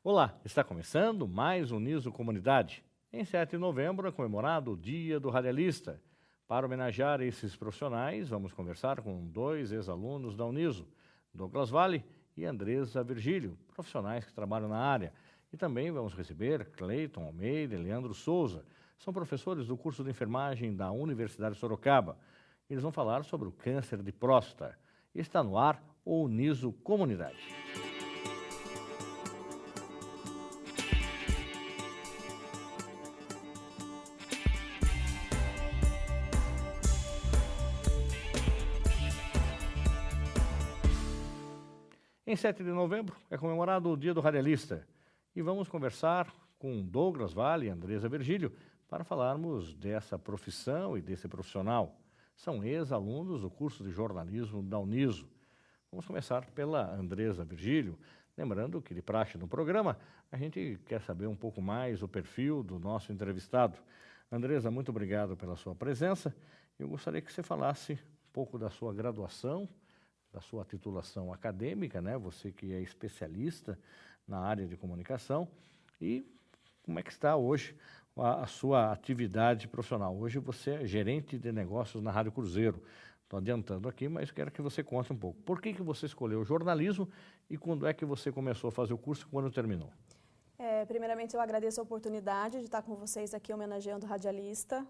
Olá, está começando mais um Niso Comunidade. Em 7 de novembro é comemorado o Dia do Radialista. Para homenagear esses profissionais, vamos conversar com dois ex-alunos da Uniso, Douglas Vale e Andresa Virgílio, profissionais que trabalham na área. E também vamos receber Cleiton Almeida e Leandro Souza, são professores do curso de enfermagem da Universidade de Sorocaba. Eles vão falar sobre o câncer de próstata. Está no ar o Niso Comunidade. Em 7 de novembro é comemorado o Dia do Radialista e vamos conversar com Douglas Vale e Andresa Virgílio para falarmos dessa profissão e desse profissional. São ex-alunos do curso de jornalismo da Uniso. Vamos começar pela Andresa Virgílio, lembrando que de praxe no programa a gente quer saber um pouco mais o perfil do nosso entrevistado. Andresa, muito obrigado pela sua presença. Eu gostaria que você falasse um pouco da sua graduação, da sua titulação acadêmica, né? Você que é especialista na área de comunicação, e como é que está hoje a sua atividade profissional. Hoje você é gerente de negócios na Rádio Cruzeiro. Estou adiantando aqui, mas quero que você conte um pouco. Por que você escolheu o jornalismo e quando é que você começou a fazer o curso e quando terminou? Primeiramente, eu agradeço a oportunidade de estar com vocês aqui homenageando o radialista.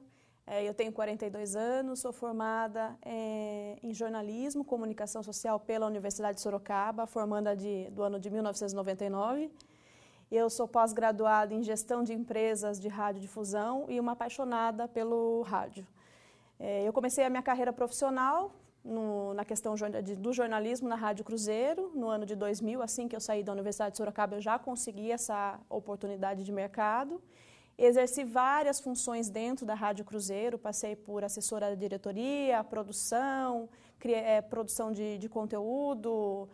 Eu tenho 42 anos, sou formada em jornalismo, comunicação social pela Universidade de Sorocaba, formanda do ano de 1999. Eu sou pós-graduada em gestão de empresas de radiodifusão e uma apaixonada pelo rádio. Eu comecei a minha carreira profissional na questão do jornalismo na Rádio Cruzeiro, no ano de 2000, assim que eu saí da Universidade de Sorocaba, eu já consegui essa oportunidade de mercado. Exerci várias funções dentro da Rádio Cruzeiro, passei por assessora da diretoria, produção, produção de conteúdo,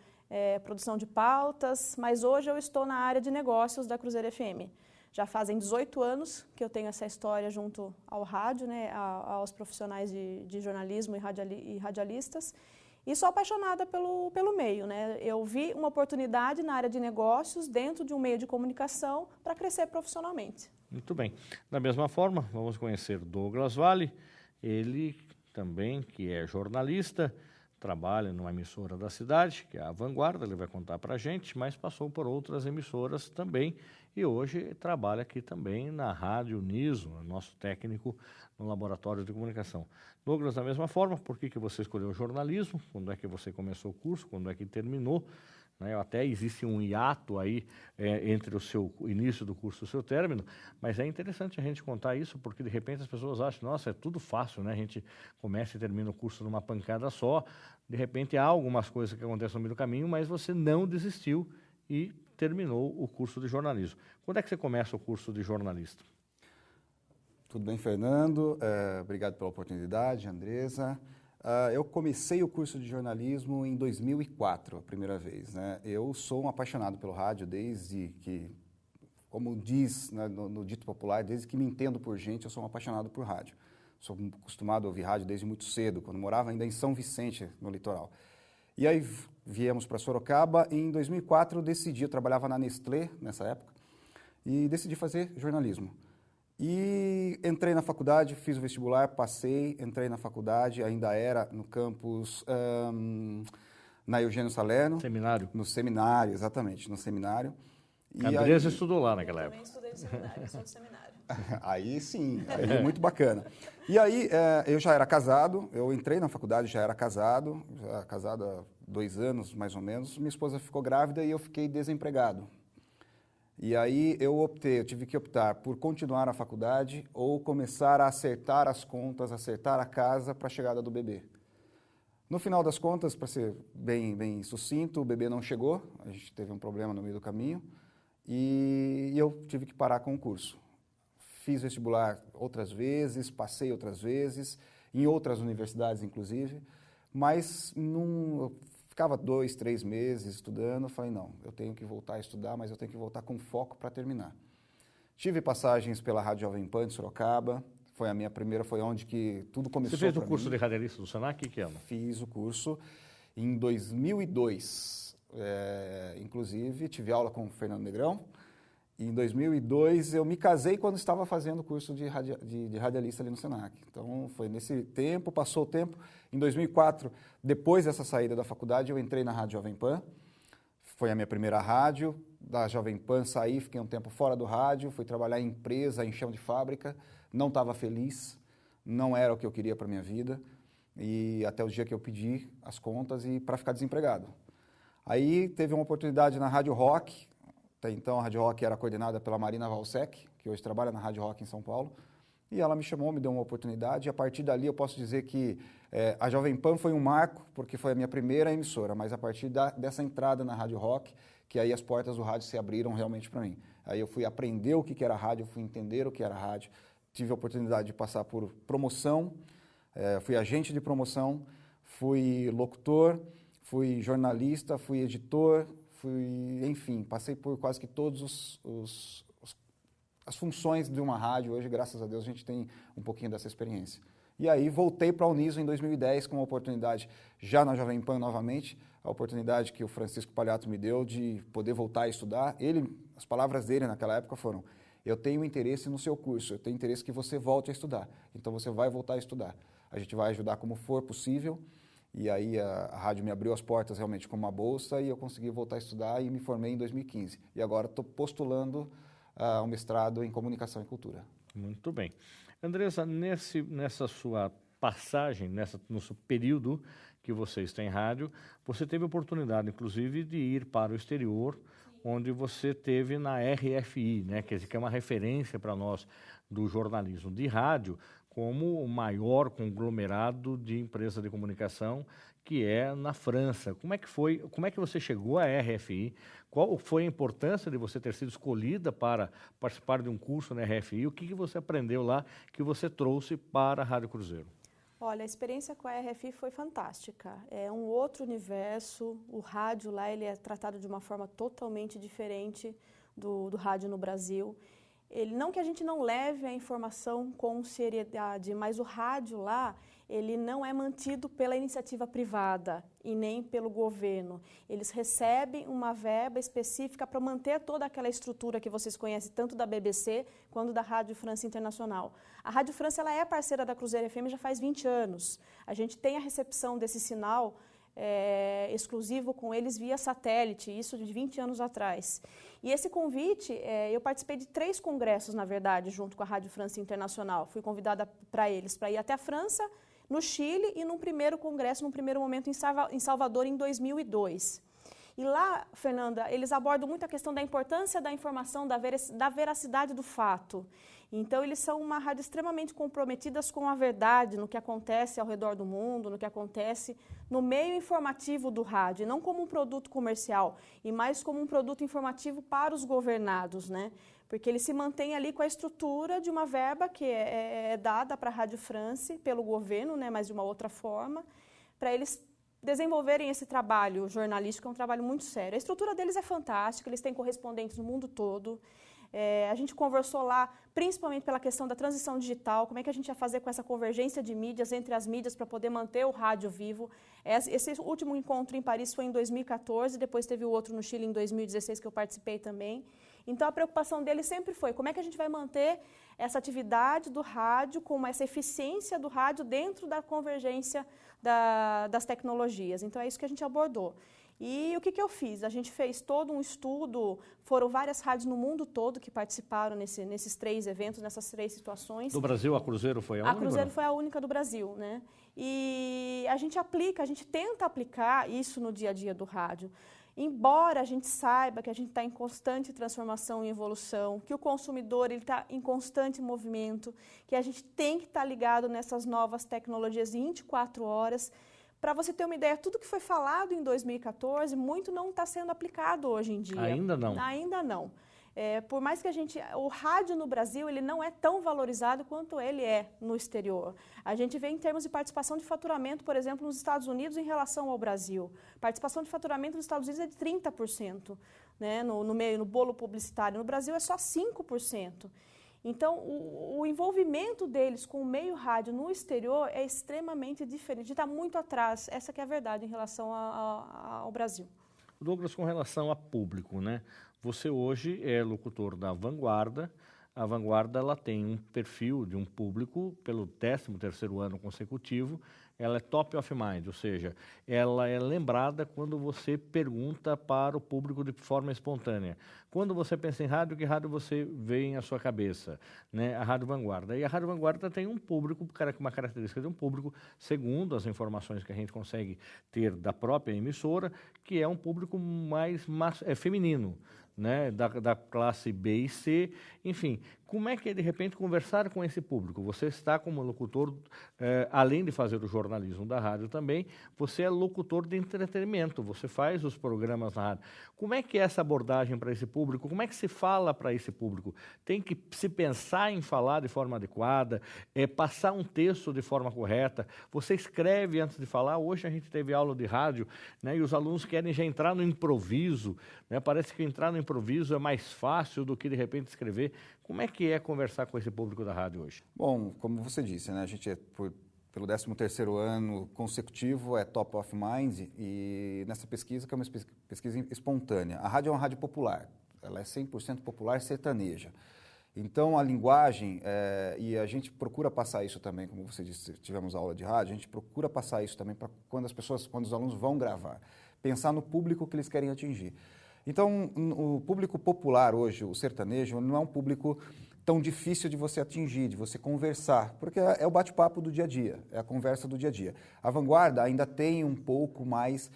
produção de pautas, mas hoje eu estou na área de negócios da Cruzeiro FM. Já fazem 18 anos que eu tenho essa história junto ao rádio, né, aos profissionais de jornalismo e radialistas, e sou apaixonada pelo meio, né? Eu vi uma oportunidade na área de negócios dentro de um meio de comunicação para crescer profissionalmente. Muito bem. Da mesma forma, vamos conhecer Douglas Vale, ele também que é jornalista, trabalha numa emissora da cidade, que é a Vanguarda, ele vai contar para a gente, mas passou por outras emissoras também e hoje trabalha aqui também na Rádio Uniso, nosso técnico no laboratório de comunicação. Douglas, da mesma forma, por que você escolheu o jornalismo? Quando é que você começou o curso? Quando é que terminou? Até existe um hiato aí entre o seu início do curso e o seu término, mas é interessante a gente contar isso, porque de repente as pessoas acham, nossa, é tudo fácil, né? A gente começa e termina o curso numa pancada só, de repente há algumas coisas que acontecem no meio do caminho, mas você não desistiu e terminou o curso de jornalismo. Quando é que você começa o curso de jornalista? Tudo bem, Fernando? Obrigado pela oportunidade, Andresa. Eu comecei o curso de jornalismo em 2004, a primeira vez, né? Eu sou um apaixonado pelo rádio desde que, como diz, né, no dito popular, desde que me entendo por gente, eu sou um apaixonado por rádio. Sou acostumado a ouvir rádio desde muito cedo, quando morava ainda em São Vicente, no litoral. E aí viemos para Sorocaba e em 2004 eu trabalhava na Nestlé nessa época, e decidi fazer jornalismo. E entrei na faculdade, fiz o vestibular, passei, entrei na faculdade, ainda era no campus, na Eugênio Salerno. Seminário. No seminário, exatamente, no seminário. A Andresa estudou lá naquela época. Eu também estudei no seminário, eu sou do seminário. Aí sim, aí é muito bacana. E aí eu já era casado, eu entrei na faculdade, já era casado há 2 anos mais ou menos. Minha esposa ficou grávida e eu fiquei desempregado. E aí eu tive que optar por continuar a faculdade ou começar a acertar as contas, acertar a casa para a chegada do bebê. No final das contas, para ser bem sucinto, o bebê não chegou, a gente teve um problema no meio do caminho e eu tive que parar com o curso. Fiz vestibular outras vezes, passei outras vezes, em outras universidades inclusive, mas eu ficava 2, 3 meses estudando, eu falei, não, eu tenho que voltar a estudar, mas eu tenho que voltar com foco para terminar. Tive passagens pela Rádio Jovem Pan de Sorocaba, foi a minha primeira, foi onde que tudo começou. Você fez o curso de radialista do Senac, que ano? Fiz o curso em 2002, inclusive tive aula com o Fernando Negrão, em 2002, eu me casei quando estava fazendo o curso de radialista ali no Senac. Então, foi nesse tempo, passou o tempo. Em 2004, depois dessa saída da faculdade, eu entrei na Rádio Jovem Pan. Foi a minha primeira rádio. Da Jovem Pan saí, fiquei um tempo fora do rádio, fui trabalhar em empresa, em chão de fábrica. Não estava feliz, não era o que eu queria para a minha vida. E até o dia que eu pedi as contas e para ficar desempregado. Aí teve uma oportunidade na Rádio Rock. Até então, a Rádio Rock era coordenada pela Marina Valsec, que hoje trabalha na Rádio Rock em São Paulo. E ela me chamou, me deu uma oportunidade. E a partir dali, eu posso dizer que a Jovem Pan foi um marco, porque foi a minha primeira emissora. Mas a partir dessa entrada na Rádio Rock, que aí as portas do rádio se abriram realmente para mim. Aí eu fui aprender o que era rádio, fui entender o que era rádio. Tive a oportunidade de passar por promoção, fui agente de promoção, fui locutor, fui jornalista, fui editor, enfim, passei por quase que todas as funções de uma rádio. Hoje, graças a Deus, a gente tem um pouquinho dessa experiência. E aí voltei para a Uniso em 2010 com uma oportunidade já na Jovem Pan novamente, a oportunidade que o Francisco Palhato me deu de poder voltar a estudar. As palavras dele naquela época foram: eu tenho interesse no seu curso, eu tenho interesse que você volte a estudar, então você vai voltar a estudar. A gente vai ajudar como for possível. E aí a rádio me abriu as portas realmente como uma bolsa e eu consegui voltar a estudar e me formei em 2015. E agora estou postulando um mestrado em Comunicação e Cultura. Muito bem. Andressa, nessa sua passagem, no seu período que você está em rádio, você teve a oportunidade, inclusive, de ir para o exterior, onde você teve na RFI, né, que é uma referência para nós do jornalismo de rádio, como o maior conglomerado de empresa de comunicação, que é na França. Como é que você chegou à RFI? Qual foi a importância de você ter sido escolhida para participar de um curso na RFI? O que você aprendeu lá que você trouxe para a Rádio Cruzeiro? Olha, a experiência com a RFI foi fantástica. É um outro universo. O rádio lá ele é tratado de uma forma totalmente diferente do rádio no Brasil. Não que a gente não leve a informação com seriedade, mas o rádio lá, ele não é mantido pela iniciativa privada e nem pelo governo. Eles recebem uma verba específica para manter toda aquela estrutura que vocês conhecem, tanto da BBC quanto da Rádio França Internacional. A Rádio França ela é parceira da Cruzeiro FM já faz 20 anos. A gente tem a recepção desse sinal exclusivo com eles via satélite, isso de 20 anos atrás. E esse convite, eu participei de 3 congressos, na verdade, junto com a Rádio França Internacional. Fui convidada para eles para ir até a França, no Chile e num primeiro congresso, num primeiro momento em Salvador, em 2002. E lá, Fernanda, eles abordam muito a questão da importância da informação, da veracidade do fato. Então, eles são uma rádio extremamente comprometidas com a verdade, no que acontece ao redor do mundo, no que acontece no meio informativo do rádio, e não como um produto comercial, e mais como um produto informativo para os governados, né? Porque ele se mantém ali com a estrutura de uma verba que é dada para a Rádio France pelo governo, né, mas de uma outra forma, para eles desenvolverem esse trabalho jornalístico, é um trabalho muito sério. A estrutura deles é fantástica, eles têm correspondentes no mundo todo. A gente conversou lá, principalmente pela questão da transição digital, como é que a gente ia fazer com essa convergência de mídias, entre as mídias, para poder manter o rádio vivo. Esse último encontro em Paris foi em 2014, depois teve o outro no Chile em 2016, que eu participei também. Então, a preocupação deles sempre foi como é que a gente vai manter essa atividade do rádio, com essa eficiência do rádio dentro da convergência das tecnologias. Então, é isso que a gente abordou. E o que eu fiz? A gente fez todo um estudo, foram várias rádios no mundo todo que participaram nesses 3 eventos, nessas 3 situações. Do Brasil, a Cruzeiro foi a única? A Cruzeiro foi a única do Brasil, né? E a gente tenta aplicar isso no dia a dia do rádio. Embora a gente saiba que a gente está em constante transformação e evolução, que o consumidor está em constante movimento, que a gente tem que estar ligado nessas novas tecnologias 24 horas. Para você ter uma ideia, tudo que foi falado em 2014, muito não está sendo aplicado hoje em dia. Ainda não? Ainda não. Por mais que o rádio no Brasil, ele não é tão valorizado quanto ele é no exterior. A gente vê em termos de participação de faturamento, por exemplo, nos Estados Unidos em relação ao Brasil. Participação de faturamento nos Estados Unidos é de 30%, né, no bolo publicitário. No Brasil é só 5%. Então, o envolvimento deles com o meio rádio no exterior é extremamente diferente. A gente está muito atrás, essa que é a verdade em relação ao Brasil. Douglas, com relação a público, né? Você hoje é locutor da Vanguarda. A Vanguarda ela tem um perfil de um público pelo 13º ano consecutivo. Ela é top of mind, ou seja, ela é lembrada quando você pergunta para o público de forma espontânea. Quando você pensa em rádio, que rádio você vê em a sua cabeça? Né? A Rádio Vanguarda. E a Rádio Vanguarda tem um público, uma característica de um público, segundo as informações que a gente consegue ter da própria emissora, que é um público mais feminino. Né, da classe B e C, enfim, como é que é, de repente, conversar com esse público? Você está como locutor, além de fazer o jornalismo da rádio também, você é locutor de entretenimento, você faz os programas na rádio. Como é que é essa abordagem para esse público? Como é que se fala para esse público? Tem que se pensar em falar de forma adequada, passar um texto de forma correta, você escreve antes de falar. Hoje a gente teve aula de rádio, né, e os alunos querem já entrar no improviso, né, parece que entrar no improviso é mais fácil do que, de repente, escrever. Como é que é conversar com esse público da rádio hoje? Bom, como você disse, né, a gente pelo 13º ano consecutivo é top of mind, e nessa pesquisa, que é uma pesquisa espontânea, a rádio é uma rádio popular, ela é 100% popular sertaneja. Então, a linguagem, e a gente procura passar isso também, como você disse, tivemos aula de rádio, a gente procura passar isso também para quando os alunos vão gravar, pensar no público que eles querem atingir. Então, o público popular hoje, o sertanejo, não é um público tão difícil de você atingir, de você conversar, porque é o bate-papo do dia a dia, é a conversa do dia a dia. A Vanguarda ainda tem um pouco mais,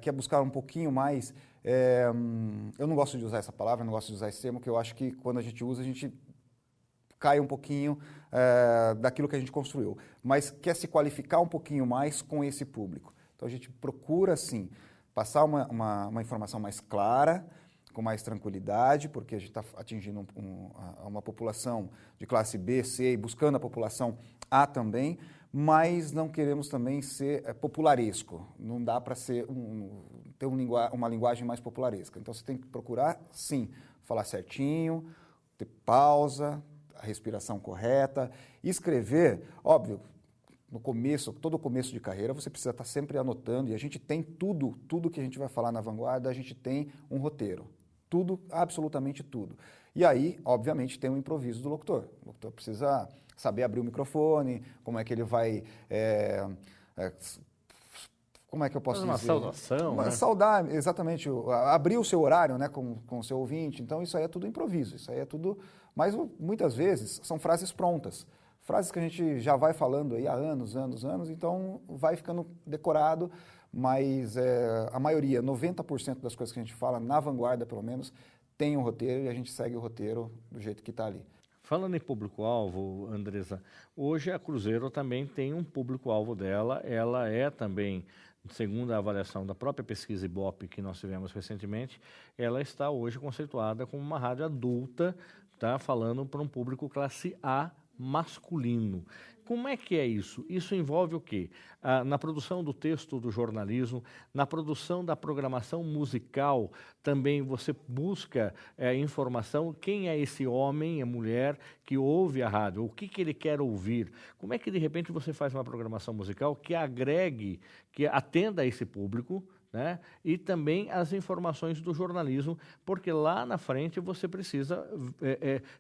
quer buscar um pouquinho mais, eu não gosto de usar essa palavra, não gosto de usar esse termo, porque eu acho que quando a gente usa, a gente cai um pouquinho daquilo que a gente construiu, mas quer se qualificar um pouquinho mais com esse público. Então, a gente procura, sim, passar uma informação mais clara, com mais tranquilidade, porque a gente está atingindo uma população de classe B, C, e buscando a população A também, mas não queremos também ser popularesco. Não dá para ter uma linguagem mais popularesca. Então, você tem que procurar, sim, falar certinho, ter pausa, a respiração correta, escrever, óbvio. No começo, todo começo de carreira, você precisa estar sempre anotando, e a gente tem tudo que a gente vai falar na Vanguarda, a gente tem um roteiro. Tudo, absolutamente tudo. E aí, obviamente, tem o improviso do locutor. O locutor precisa saber abrir o microfone, como é que ele vai... como é que eu posso dizer? Uma saudação, né? Saudar, exatamente, abrir o seu horário, né, com o seu ouvinte. Então, isso aí é tudo improviso, isso aí é tudo... Mas, muitas vezes, são frases prontas. Frases que a gente já vai falando aí há anos, então vai ficando decorado, mas a maioria, 90% das coisas que a gente fala, na Vanguarda pelo menos, tem um roteiro, e a gente segue o roteiro do jeito que está ali. Falando em público-alvo, Andresa, hoje a Cruzeiro também tem um público-alvo dela, ela é também, segundo a avaliação da própria pesquisa Ibope que nós tivemos recentemente, ela está hoje conceituada como uma rádio adulta, tá, falando para um público classe A, masculino. Como é que é isso? Isso envolve o quê? Na produção do texto do jornalismo, na produção da programação musical, também você busca informação, quem é esse homem, a mulher que ouve a rádio, o que ele quer ouvir. Como é que, de repente, você faz uma programação musical que agregue, que atenda a esse público, né? E também as informações do jornalismo, porque lá na frente você precisa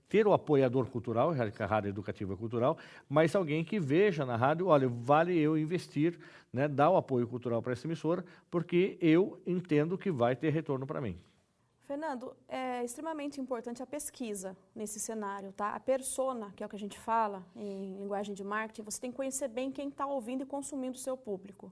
ter o apoiador cultural, a rádio educativa cultural, mas alguém que veja na rádio, olha, vale eu investir, né, dar o apoio cultural para essa emissora, porque eu entendo que vai ter retorno para mim. Fernando, é extremamente importante a pesquisa nesse cenário, tá? A persona, que é o que a gente fala em linguagem de marketing, você tem que conhecer bem quem está ouvindo e consumindo o seu público.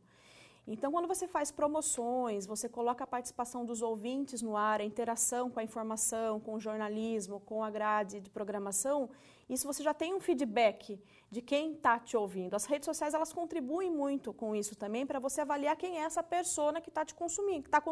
Então, quando você faz promoções, você coloca a participação dos ouvintes no ar, a interação com a informação, com o jornalismo, com a grade de programação, isso você já tem um feedback de quem está te ouvindo. As redes sociais, elas contribuem muito com isso também, para você avaliar quem é essa persona que está te consumindo, que está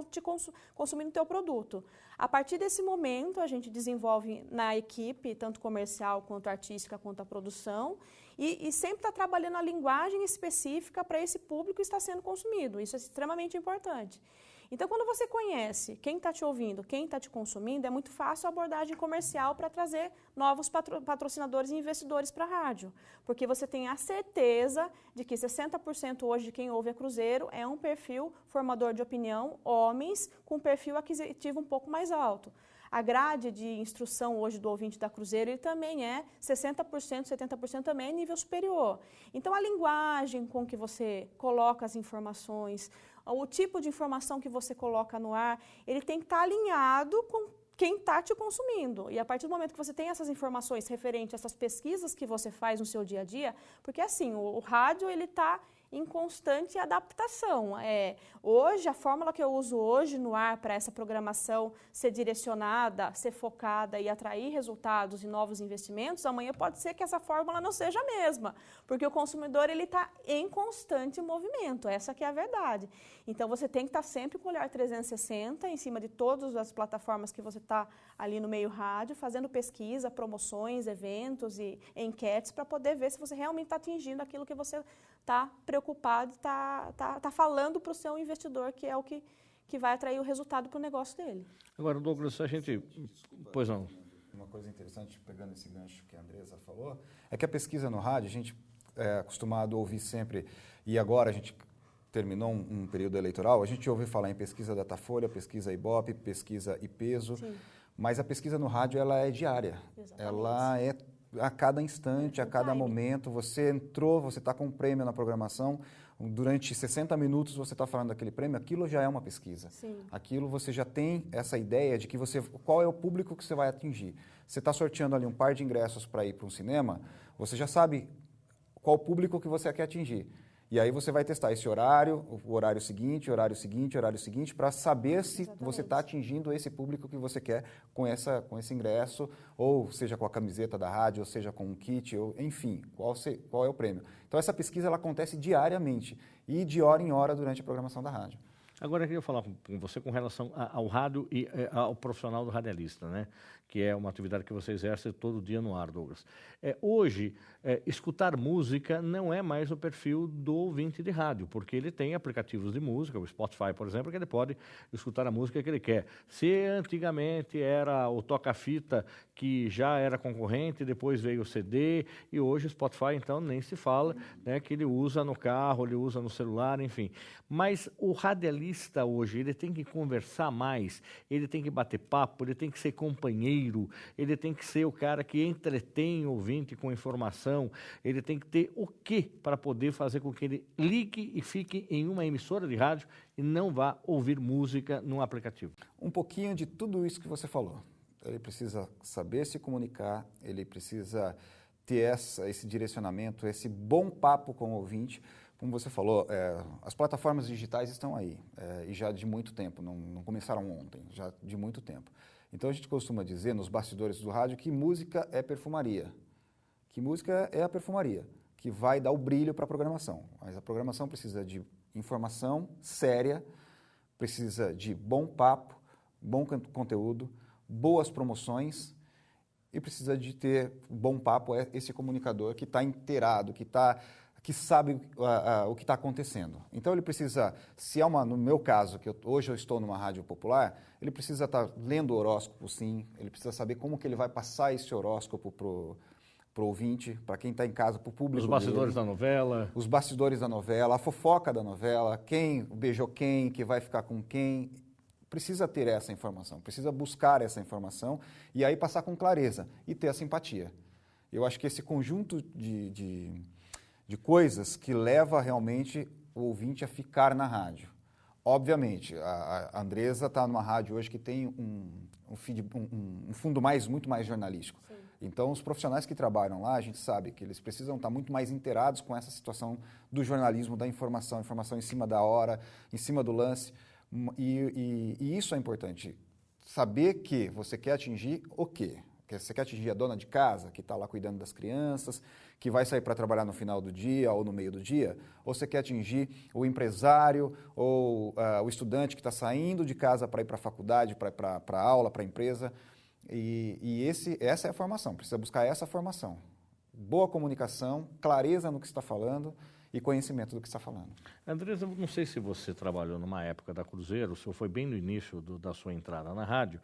consumindo o teu produto. A partir desse momento, a gente desenvolve na equipe, tanto comercial, quanto artística, quanto a produção, e sempre está trabalhando a linguagem específica para esse público que está sendo consumido. Isso é extremamente importante. Então, quando você conhece quem está te ouvindo, quem está te consumindo, é muito fácil a abordagem comercial para trazer novos patrocinadores e investidores para a rádio. Porque você tem a certeza de que 60% hoje de quem ouve a Cruzeiro é um perfil formador de opinião, homens com perfil aquisitivo um pouco mais alto. A grade de instrução hoje do ouvinte da Cruzeiro, ele também é 60%, 70% também é nível superior. Então, a linguagem com que você coloca as informações, o tipo de informação que você coloca no ar, ele tem que estar alinhado com quem está te consumindo. E a partir do momento que você tem essas informações referentes a essas pesquisas que você faz no seu dia a dia, porque assim, o rádio ele está em constante adaptação. Hoje, a fórmula que eu uso hoje no ar para essa programação ser direcionada, ser focada e atrair resultados e novos investimentos, amanhã pode ser que essa fórmula não seja a mesma, porque o consumidor ele está em constante movimento, essa que é a verdade. Então, você tem que estar sempre com o olhar 360 em cima de todas as plataformas que você está ali no meio rádio, fazendo pesquisa, promoções, eventos e enquetes para poder ver se você realmente está atingindo aquilo que você está preocupado, está falando para o seu investidor, que é o que vai atrair o resultado para o negócio dele. Agora, Douglas, a gente... Pois não. Uma coisa interessante, pegando esse gancho que a Andresa falou, é que a pesquisa no rádio, a gente é acostumado a ouvir sempre, e agora a gente terminou um período eleitoral, a gente ouve falar em pesquisa Datafolha, pesquisa Ibope, pesquisa Ipeso, sim, mas a pesquisa no rádio ela é diária. Exatamente. Ela é a cada instante, a cada momento. Você entrou, você está com um prêmio na programação, durante 60 minutos você está falando daquele prêmio, aquilo já é uma pesquisa. Sim. Aquilo você já tem essa ideia de que qual é o público que você vai atingir. Você está sorteando ali um par de ingressos para ir para um cinema, você já sabe qual o público que você quer atingir. E aí você vai testar esse horário, o horário seguinte, para saber se Exatamente. Você está atingindo esse público que você quer com esse ingresso, ou seja com a camiseta da rádio, ou seja com um kit, ou, enfim, qual é o prêmio. Então essa pesquisa ela acontece diariamente e de hora em hora durante a programação da rádio. Agora eu queria falar com você com relação ao rádio e ao profissional do radialista, né? Que é uma atividade que você exerce todo dia no ar, Douglas. Hoje, escutar música não é mais o perfil do ouvinte de rádio, porque ele tem aplicativos de música, o Spotify, por exemplo, que ele pode escutar a música que ele quer. Se antigamente era o toca-fita, que já era concorrente, depois veio o CD, e hoje o Spotify, então, nem se fala, né, que ele usa no carro, ele usa no celular, enfim. Mas o radialista hoje, ele tem que conversar mais, ele tem que bater papo, ele tem que ser companheiro, ele tem que ser o cara que entretém o ouvinte com informação, ele tem que ter o quê para poder fazer com que ele ligue e fique em uma emissora de rádio e não vá ouvir música num aplicativo? Um pouquinho de tudo isso que você falou. Ele precisa saber se comunicar, ele precisa ter esse direcionamento, esse bom papo com o ouvinte. Como você falou, as plataformas digitais estão aí, e já de muito tempo, não começaram ontem, já de muito tempo. Então a gente costuma dizer nos bastidores do rádio que música é perfumaria, que música é a perfumaria, que vai dar o brilho para a programação. Mas a programação precisa de informação séria, precisa de bom papo, bom conteúdo, boas promoções e precisa de ter bom papo, esse comunicador que está inteirado, que sabe o que está acontecendo. Então ele precisa, no meu caso, hoje eu estou numa rádio popular, ele precisa estar lendo o horóscopo, sim, ele precisa saber como que ele vai passar esse horóscopo para o ouvinte, para quem está em casa, para o público. Os bastidores da novela. Os bastidores da novela, a fofoca da novela, quem beijou quem, que vai ficar com quem. Precisa ter essa informação, precisa buscar essa informação e aí passar com clareza e ter a simpatia. Eu acho que esse conjunto de coisas que leva realmente o ouvinte a ficar na rádio. Obviamente, a Andresa está numa rádio hoje que tem um fundo muito mais jornalístico. Sim. Então, os profissionais que trabalham lá, a gente sabe que eles precisam estar muito mais inteirados com essa situação do jornalismo, da informação em cima da hora, em cima do lance. E isso é importante, saber que você quer atingir o quê? Você quer atingir a dona de casa, que está lá cuidando das crianças, que vai sair para trabalhar no final do dia ou no meio do dia? Ou você quer atingir o empresário ou o estudante que está saindo de casa para ir para a faculdade, para a aula, para a empresa? Essa é a formação, precisa buscar essa formação. Boa comunicação, clareza no que está falando e conhecimento do que está falando. Andresa, não sei se você trabalhou numa época da Cruzeiro, se foi bem no início da sua entrada na rádio,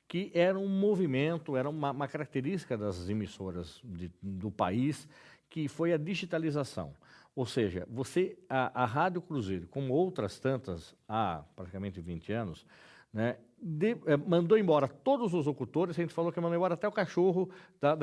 que era um movimento, era uma característica das emissoras do país, que foi a digitalização. Ou seja, a Rádio Cruzeiro, como outras tantas há praticamente 20 anos, né, mandou embora todos os locutores. A gente falou que mandou embora até o cachorro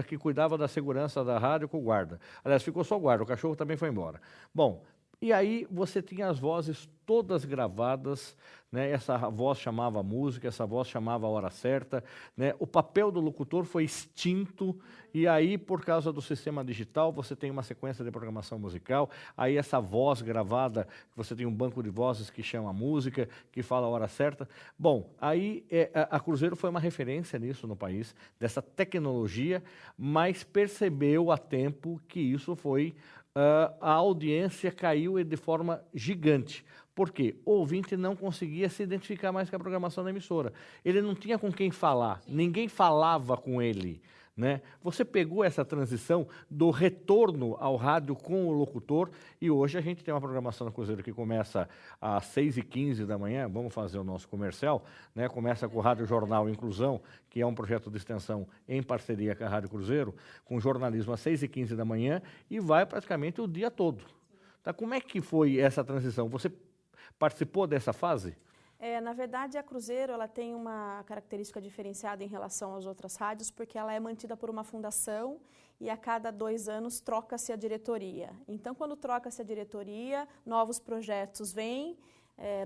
que cuidava da segurança da rádio com o guarda. Aliás, ficou só o guarda, o cachorro também foi embora. Bom, e aí você tinha as vozes todas gravadas, né? Essa voz chamava música, essa voz chamava a hora certa, né? O papel do locutor foi extinto, e aí, por causa do sistema digital, você tem uma sequência de programação musical, aí essa voz gravada, você tem um banco de vozes que chama música, que fala a hora certa. Bom, aí a Cruzeiro foi uma referência nisso no país, dessa tecnologia, mas percebeu a tempo que isso foi... a audiência caiu de forma gigante. Por quê? O ouvinte não conseguia se identificar mais com a programação da emissora. Ele não tinha com quem falar, ninguém falava com ele, né? Você pegou essa transição do retorno ao rádio com o locutor, e hoje a gente tem uma programação na Cruzeiro que começa às 6h15 da manhã, vamos fazer o nosso comercial, né? Começa com o Rádio Jornal Inclusão, que é um projeto de extensão em parceria com a Rádio Cruzeiro, com jornalismo às 6h15 da manhã, e vai praticamente o dia todo. Tá, como é que foi essa transição? Você participou dessa fase? Na verdade, a Cruzeiro ela tem uma característica diferenciada em relação às outras rádios, porque ela é mantida por uma fundação e a cada 2 anos troca-se a diretoria. Então, quando troca-se a diretoria, novos projetos vêm,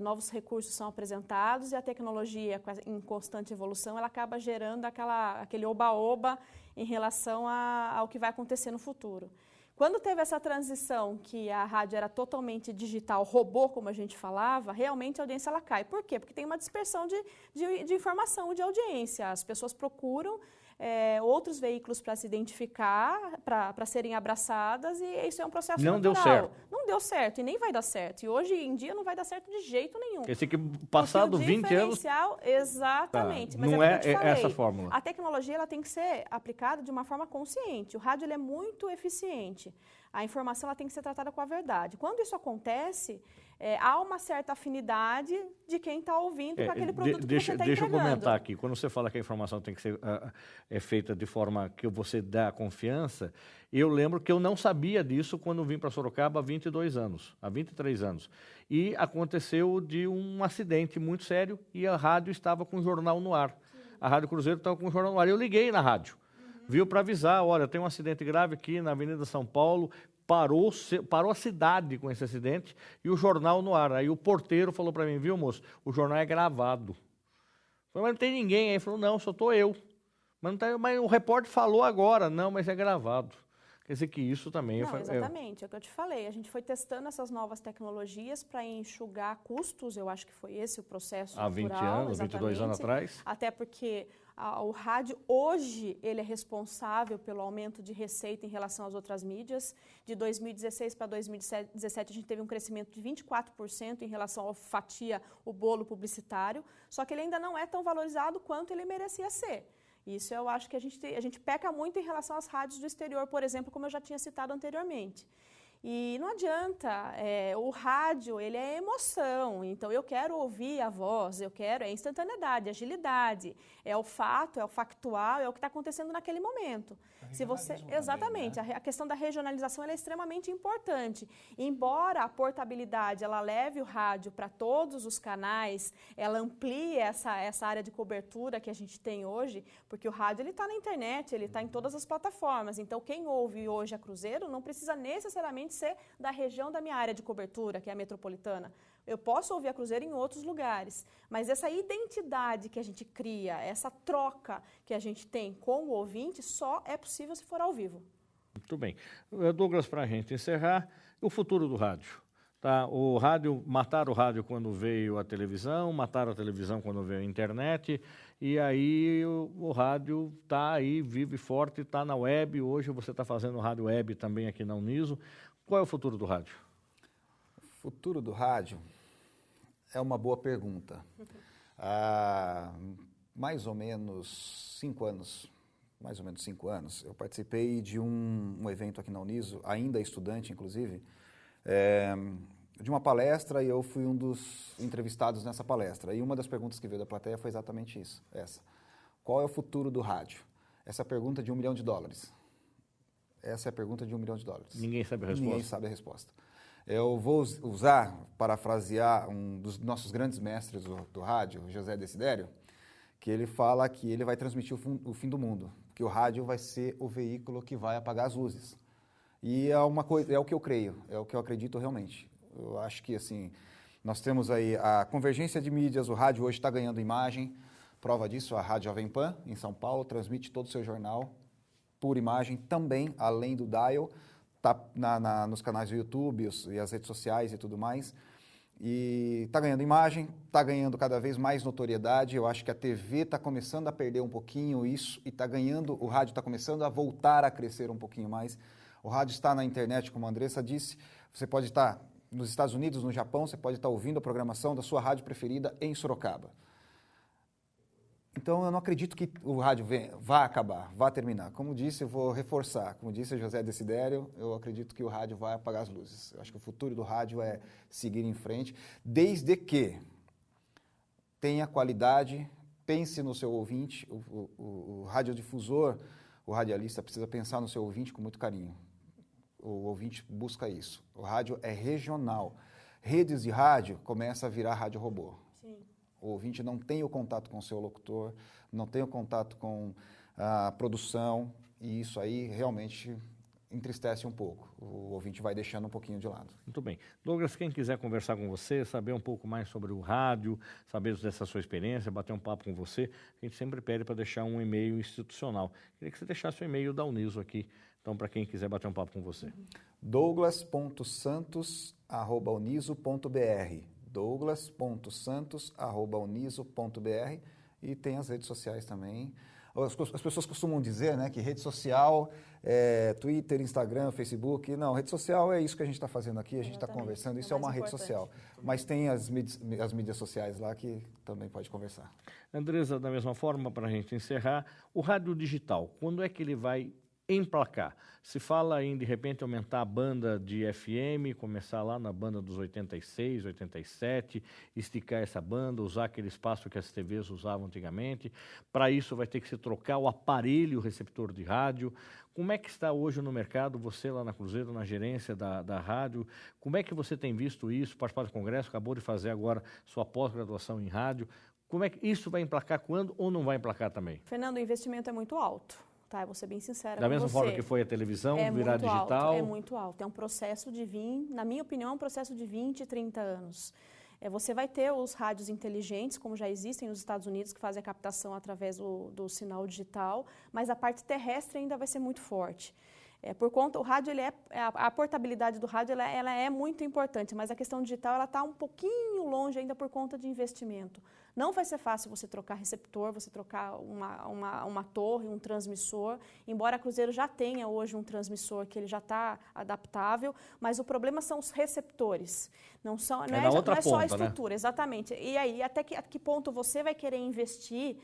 novos recursos são apresentados, e a tecnologia, em constante evolução, ela acaba gerando aquele oba-oba em relação ao que vai acontecer no futuro. Quando teve essa transição, que a rádio era totalmente digital, robô, como a gente falava, realmente a audiência ela cai. Por quê? Porque tem uma dispersão de informação, de audiência. As pessoas procuram outros veículos para se identificar, para serem abraçadas, e isso é um processo natural. Não deu certo. Não deu certo e nem vai dar certo. E hoje em dia não vai dar certo de jeito nenhum. Esse que passado 20 anos... Exatamente. Tá. Mas não é essa fórmula. A tecnologia ela tem que ser aplicada de uma forma consciente. O rádio ele é muito eficiente. A informação ela tem que ser tratada com a verdade. Quando isso acontece, há uma certa afinidade de quem está ouvindo com aquele produto que você está entregando. Deixa eu comentar aqui. Quando você fala que a informação tem que ser feita de forma que você dá confiança, eu lembro que eu não sabia disso quando vim para Sorocaba há 22 anos, há 23 anos. E aconteceu de um acidente muito sério e a rádio estava com o jornal no ar. Sim. A Rádio Cruzeiro estava com o jornal no ar. Eu liguei na rádio. Viu, para avisar, olha, tem um acidente grave aqui na Avenida São Paulo, parou a cidade com esse acidente e o jornal no ar. Aí o porteiro falou para mim, viu, moço, o jornal é gravado. Eu falei, mas não tem ninguém. Aí ele falou, não, só estou eu. Mas o repórter falou agora, não, mas é gravado. Quer dizer que isso também... Não, exatamente, é o que eu te falei. A gente foi testando essas novas tecnologias para enxugar custos, eu acho que foi esse o processo há 20 natural, anos, 22 anos atrás. Até porque o rádio, hoje, ele é responsável pelo aumento de receita em relação às outras mídias. De 2016 para 2017, a gente teve um crescimento de 24% em relação ao fatia, o bolo publicitário, só que ele ainda não é tão valorizado quanto ele merecia ser. Isso eu acho que a gente peca muito em relação às rádios do exterior, por exemplo, como eu já tinha citado anteriormente. E não adianta, o rádio, ele é emoção, então eu quero ouvir a voz, é instantaneidade, agilidade, é o fato, é o factual, é o que está acontecendo naquele momento. Exatamente, né? A questão da regionalização ela é extremamente importante. Embora a portabilidade ela leve o rádio para todos os canais, ela amplie essa área de cobertura que a gente tem hoje, porque o rádio ele está na internet, ele está em todas as plataformas, então quem ouve hoje a Cruzeiro não precisa necessariamente ser da região da minha área de cobertura, que é a metropolitana. Eu posso ouvir a Cruzeiro em outros lugares, mas essa identidade que a gente cria, essa troca que a gente tem com o ouvinte, só é possível se for ao vivo. Muito bem. Douglas, para a gente encerrar, o futuro do rádio. Tá? Mataram o rádio quando veio a televisão, mataram a televisão quando veio a internet, e aí o rádio está aí, vive forte, está na web. Hoje você está fazendo rádio web também aqui na Uniso. Qual é o futuro do rádio? O futuro do rádio é uma boa pergunta. Há mais ou menos 5 anos, eu participei de um evento aqui na Uniso, ainda estudante, inclusive, de uma palestra e eu fui um dos entrevistados nessa palestra. E uma das perguntas que veio da plateia foi exatamente isso, essa. Qual é o futuro do rádio? Essa é a pergunta de $1 milhão. Essa é a pergunta de $1 milhão. Ninguém sabe a resposta. Ninguém sabe a resposta. Eu vou usar, parafrasear um dos nossos grandes mestres do rádio, José Desidério, que ele fala que ele vai transmitir o fim do mundo, que o rádio vai ser o veículo que vai apagar as luzes. E é uma coisa, é o que eu creio, é o que eu acredito realmente. Eu acho que assim, nós temos aí a convergência de mídias, o rádio hoje está ganhando imagem, prova disso, a Rádio Jovem Pan, em São Paulo, transmite todo o seu jornal por imagem, também, além do dial, está nos canais do YouTube e as redes sociais e tudo mais. E está ganhando imagem, está ganhando cada vez mais notoriedade. Eu acho que a TV está começando a perder um pouquinho isso e está ganhando, o rádio está começando a voltar a crescer um pouquinho mais. O rádio está na internet, como a Andressa disse, você pode estar nos Estados Unidos, no Japão, você pode estar ouvindo a programação da sua rádio preferida em Sorocaba. Então, eu não acredito que o rádio vá acabar, vá terminar. Como disse, eu vou reforçar. Como disse o José Desidério, eu acredito que o rádio vai apagar as luzes. Eu acho que o futuro do rádio é seguir em frente, desde que tenha qualidade, pense no seu ouvinte. O radiodifusor, o radialista precisa pensar no seu ouvinte com muito carinho. O ouvinte busca isso. O rádio é regional. Redes de rádio começam a virar rádio robô. Sim. O ouvinte não tem o contato com o seu locutor, não tem o contato com a produção, e isso aí realmente entristece um pouco. O ouvinte vai deixando um pouquinho de lado. Muito bem. Douglas, quem quiser conversar com você, saber um pouco mais sobre o rádio, saber dessa sua experiência, bater um papo com você, a gente sempre pede para deixar um e-mail institucional. Queria que você deixasse o e-mail da Uniso aqui, então, para quem quiser bater um papo com você. douglas.santos@uniso.br douglas.santos@uniso.br e tem as redes sociais também. As pessoas costumam dizer, né, que rede social é Twitter, Instagram, Facebook. Não, rede social é isso que a gente está fazendo aqui, a gente está conversando, isso é uma rede social. Mas tem as mídias sociais lá que também pode conversar. Andressa, da mesma forma, para a gente encerrar, o rádio digital, quando é que ele vai emplacar? Se fala em, de repente, aumentar a banda de FM, começar lá na banda dos 86, 87, esticar essa banda, usar aquele espaço que as TVs usavam antigamente. Para isso vai ter que se trocar o aparelho receptor de rádio. Como é que está hoje no mercado, você lá na Cruzeiro, na gerência da rádio, como é que você tem visto isso, participar do congresso, acabou de fazer agora sua pós-graduação em rádio, como é que isso vai emplacar quando ou não vai emplacar também? Fernando, o investimento é muito alto. Tá, eu vou ser bem sincera da com mesma você. forma que foi a televisão, virar digital? É muito alto. É um processo de na minha opinião, é um processo de 20, 30 anos. Você vai ter os rádios inteligentes, como já existem nos Estados Unidos, que fazem a captação através do sinal digital, mas a parte terrestre ainda vai ser muito forte. Por conta, o rádio, a portabilidade do rádio ela é muito importante, mas a questão digital ela está um pouquinho longe ainda por conta de investimento. Não vai ser fácil você trocar receptor, você trocar uma torre, um transmissor, embora a Cruzeiro já tenha hoje um transmissor que ele já está adaptável, mas o problema são os receptores, não é só a estrutura, né? Exatamente. E aí, a que ponto você vai querer investir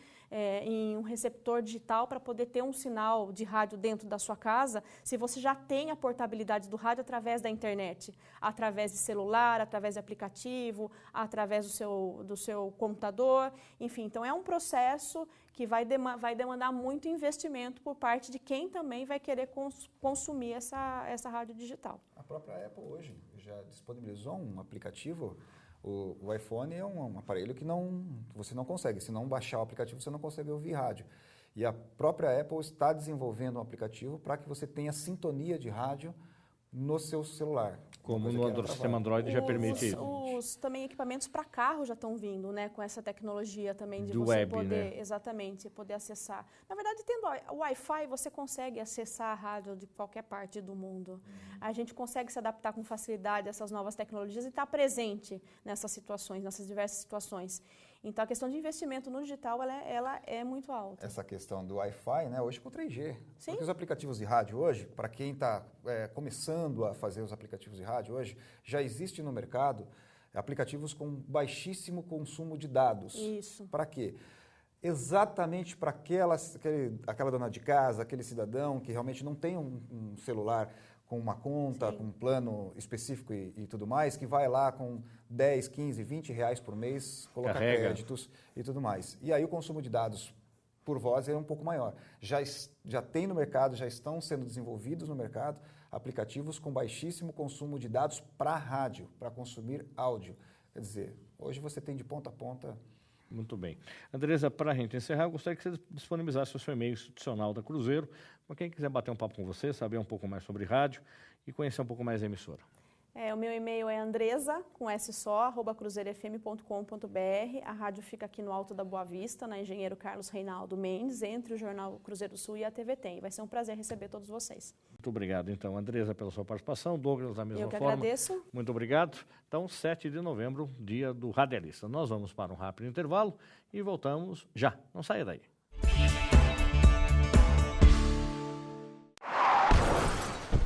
em um receptor digital para poder ter um sinal de rádio dentro da sua casa, se você já tem a portabilidade do rádio através da internet, através de celular, através de aplicativo, através do seu computador, enfim. Então, é um processo que vai demandar muito investimento por parte de quem também vai querer consumir essa rádio digital. A própria Apple hoje já disponibilizou um aplicativo. O iPhone é um aparelho que você não consegue. Se não baixar o aplicativo, você não consegue ouvir rádio. E a própria Apple está desenvolvendo um aplicativo para que você tenha sintonia de rádio no seu celular. Como no sistema Android já permite isso. Também equipamentos para carro já estão vindo, né, com essa tecnologia também de do você web, poder, né? Exatamente, poder acessar. Na verdade, tendo o Wi-Fi, você consegue acessar a rádio de qualquer parte do mundo. A gente consegue se adaptar com facilidade a essas novas tecnologias e estar presente nessas situações, nessas diversas situações. Então, a questão de investimento no digital, ela é muito alta. Essa questão do Wi-Fi, né, hoje com 3G. Sim. Porque os aplicativos de rádio hoje, para quem está começando a fazer os aplicativos de rádio hoje, já existe no mercado aplicativos com baixíssimo consumo de dados. Isso. Para quê? Exatamente para aquela dona de casa, aquele cidadão que realmente não tem um celular com uma conta, Sim. com um plano específico e tudo mais, que vai lá com 10, 15, 20 reais por mês, colocar créditos e tudo mais. E aí o consumo de dados por voz é um pouco maior. Já tem no mercado, já estão sendo desenvolvidos no mercado aplicativos com baixíssimo consumo de dados para rádio, para consumir áudio. Quer dizer, hoje você tem de ponta a ponta. Muito bem. Andresa, para a gente encerrar, eu gostaria que você disponibilizasse o seu e-mail institucional da Cruzeiro, para quem quiser bater um papo com você, saber um pouco mais sobre rádio e conhecer um pouco mais a emissora. O meu e-mail é andresa, com S só, @cruzeirofm.com.br. A rádio fica aqui no Alto da Boa Vista, na Engenheiro Carlos Reinaldo Mendes, entre o Jornal Cruzeiro Sul e a TV Tem. Vai ser um prazer receber todos vocês. Muito obrigado, então, Andresa, pela sua participação. Douglas, da mesma Eu que forma. agradeço. Muito obrigado. Então, 7 de novembro, dia do radialista. Nós vamos para um rápido intervalo e voltamos já. Não saia daí.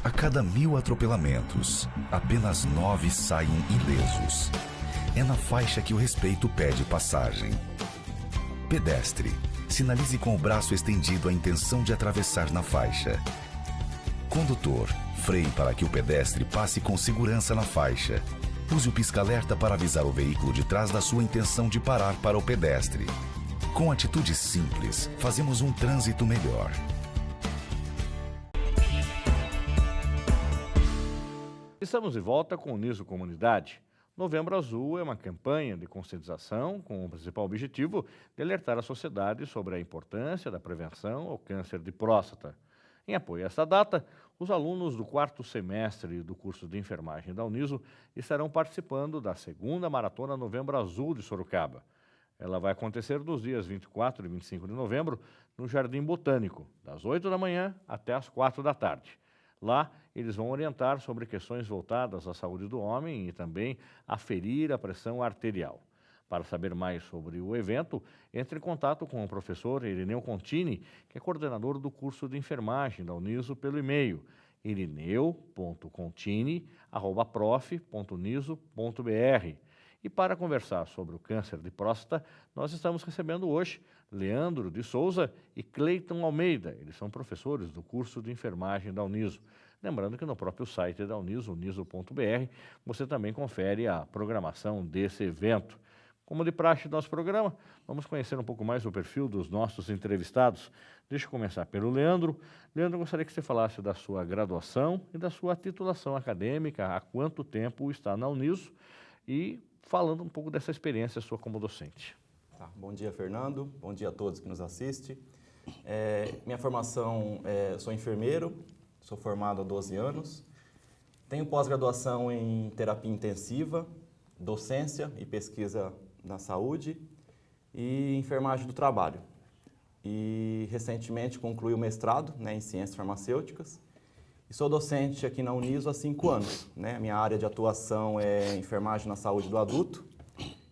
A cada 1000 atropelamentos, apenas 9 saem ilesos. É na faixa que o respeito pede passagem. Pedestre, sinalize com o braço estendido a intenção de atravessar na faixa. Condutor, freie para que o pedestre passe com segurança na faixa. Use o pisca-alerta para avisar o veículo de trás da sua intenção de parar para o pedestre. Com atitudes simples, fazemos um trânsito melhor. Estamos de volta com o Niso Comunidade. Novembro Azul é uma campanha de conscientização com o principal objetivo de alertar a sociedade sobre a importância da prevenção ao câncer de próstata. Em apoio a esta data, os alunos do 4º semestre do curso de enfermagem da Uniso estarão participando da 2ª Maratona Novembro Azul de Sorocaba. Ela vai acontecer nos dias 24 e 25 de novembro no Jardim Botânico, das 8 da manhã até as 4 da tarde. Lá, eles vão orientar sobre questões voltadas à saúde do homem e também aferir a pressão arterial. Para saber mais sobre o evento, entre em contato com o professor Irineu Contini, que é coordenador do curso de enfermagem da Uniso, pelo e-mail irineu.contini@prof.uniso.br. E para conversar sobre o câncer de próstata, nós estamos recebendo hoje Leandro de Souza e Cleiton Almeida. Eles são professores do curso de enfermagem da Uniso. Lembrando que no próprio site da Uniso, uniso.br, você também confere a programação desse evento. Como de praxe do nosso programa, vamos conhecer um pouco mais o perfil dos nossos entrevistados. Deixa eu começar pelo Leandro. Leandro, eu gostaria que você falasse da sua graduação e da sua titulação acadêmica, há quanto tempo está na Uniso e falando um pouco dessa experiência sua como docente. Tá, bom dia, Fernando. Bom dia a todos que nos assistem. Minha formação, sou enfermeiro, sou formado há 12 anos. Tenho pós-graduação em terapia intensiva, docência e pesquisa na saúde e enfermagem do trabalho. E recentemente concluí o mestrado, em ciências farmacêuticas. E sou docente aqui na Uniso há 5 anos. Minha área de atuação é enfermagem na saúde do adulto.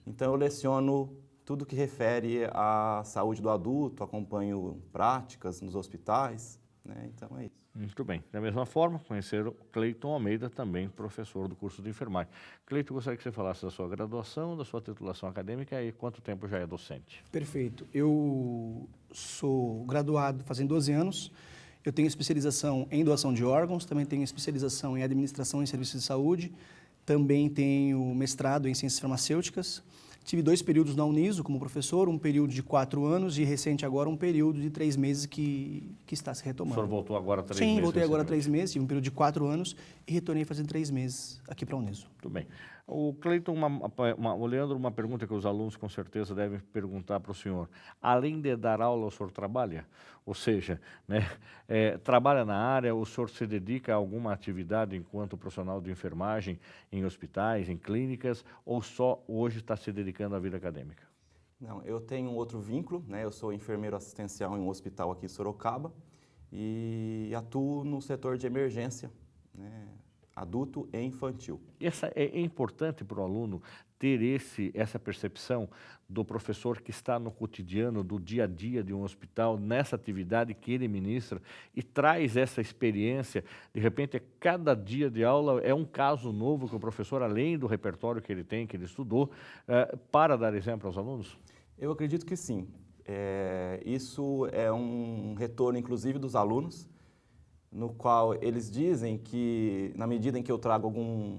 Então eu leciono tudo que refere à saúde do adulto, acompanho práticas nos hospitais, então é isso. Muito bem. Da mesma forma, conhecer o Cleiton Almeida, também professor do curso de enfermagem. Cleiton, gostaria que você falasse da sua graduação, da sua titulação acadêmica e quanto tempo já é docente. Perfeito. Eu sou graduado fazem 12 anos. Eu tenho especialização em doação de órgãos, também tenho especialização em administração em serviços de saúde, também tenho mestrado em ciências farmacêuticas. Tive 2 períodos na Uniso como professor, um período de 4 anos e recente agora um período de 3 meses que está se retomando. O senhor voltou agora 3 meses? Sim, voltei agora 3 meses, tive um período de 4 anos e retornei fazendo 3 meses aqui para a Uniso. Muito bem. O Cleiton, o Leandro, uma pergunta que os alunos com certeza devem perguntar para o senhor. Além de dar aula, o senhor trabalha? Ou seja, trabalha na área, o senhor se dedica a alguma atividade enquanto profissional de enfermagem em hospitais, em clínicas, ou só hoje está se dedicando à vida acadêmica? Não, eu tenho um outro vínculo, eu sou enfermeiro assistencial em um hospital aqui em Sorocaba e atuo no setor de emergência, adulto e infantil. É importante para o aluno ter essa percepção do professor que está no cotidiano, do dia a dia de um hospital, nessa atividade que ele ministra e traz essa experiência. De repente, cada dia de aula é um caso novo que o professor, além do repertório que ele tem, que ele estudou, para dar exemplo aos alunos? Eu acredito que sim. Isso é um retorno, inclusive, dos alunos. no qual eles dizem que, na medida em que eu trago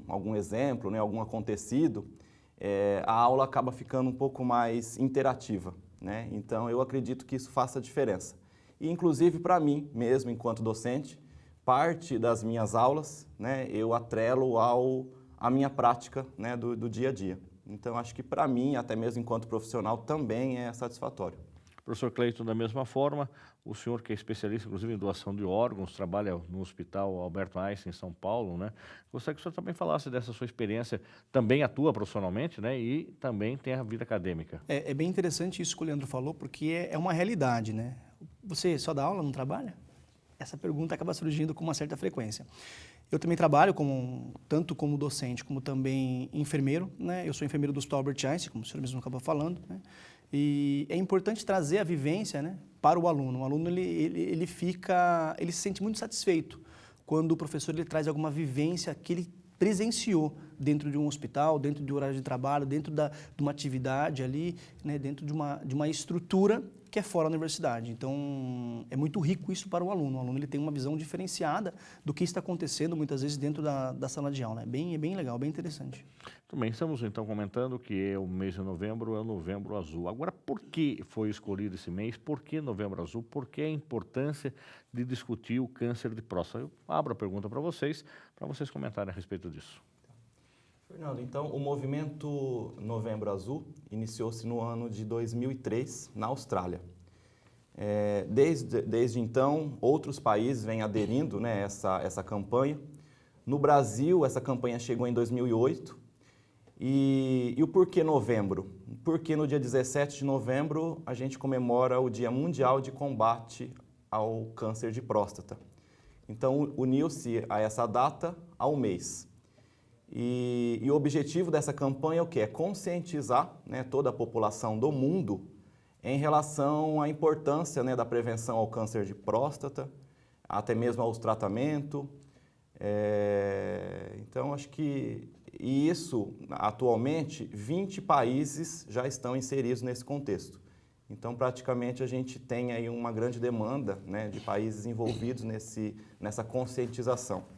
algum exemplo, né, algum acontecido, a aula acaba ficando um pouco mais interativa, né? Então, eu acredito que isso faça diferença. E, inclusive, para mim mesmo, enquanto docente, parte das minhas aulas, né, eu atrelo à minha prática, né, do dia a dia. Então, acho que para mim, até mesmo enquanto profissional, também é satisfatório. Professor Cleiton, da mesma forma, o senhor que é especialista, inclusive, em doação de órgãos, trabalha no Hospital Albert Einstein, em São Paulo, né? Gostaria que o senhor também falasse dessa sua experiência, também atua profissionalmente, né? E também tem a vida acadêmica. É bem interessante isso que o Leandro falou, porque é uma realidade, né? Você só dá aula, não trabalha? Essa pergunta acaba surgindo com uma certa frequência. Eu também trabalho tanto como docente, como também enfermeiro, né? Eu sou enfermeiro do Hospital Albert Einstein, como o senhor mesmo acabou falando, né? E é importante trazer a vivência, né, para o aluno. O aluno ele se sente muito satisfeito quando o professor ele traz alguma vivência que ele presenciou dentro de um hospital, dentro de um horário de trabalho, dentro de uma atividade ali, né, dentro de uma estrutura que é fora da universidade. Então, é muito rico isso para o aluno. O aluno ele tem uma visão diferenciada do que está acontecendo, muitas vezes, dentro da sala de aula. É bem legal, bem interessante. Muito bem, estamos então comentando que o mês de novembro é o Novembro Azul. Agora, por que foi escolhido esse mês? Por que Novembro Azul? Por que a importância de discutir o câncer de próstata? Eu abro a pergunta para vocês comentarem a respeito disso. Fernando, então, o movimento Novembro Azul iniciou-se no ano de 2003, na Austrália. Desde então, outros países vêm aderindo, né, essa campanha. No Brasil, essa campanha chegou em 2008. E o porquê novembro? Porque no dia 17 de novembro, a gente comemora o Dia Mundial de Combate ao Câncer de Próstata. Então, uniu-se a essa data ao mês. E o objetivo dessa campanha é o quê? É conscientizar, né, toda a população do mundo em relação à importância, né, da prevenção ao câncer de próstata, até mesmo ao tratamento. Então, acho que isso, atualmente, 20 países já estão inseridos nesse contexto. Então, praticamente, a gente tem aí uma grande demanda, né, de países envolvidos nessa conscientização.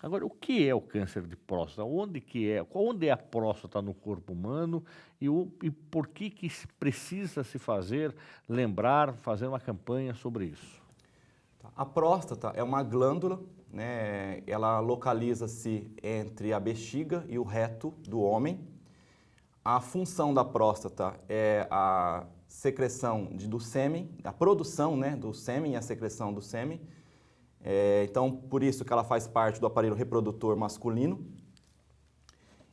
Agora, o que é o câncer de próstata? Onde é a próstata no corpo humano e por que precisa se fazer uma campanha sobre isso? A próstata é uma glândula, né? Ela localiza-se entre a bexiga e o reto do homem. A função da próstata é a secreção do sêmen, a produção, né, do sêmen e a secreção do sêmen. Então, por isso que ela faz parte do aparelho reprodutor masculino.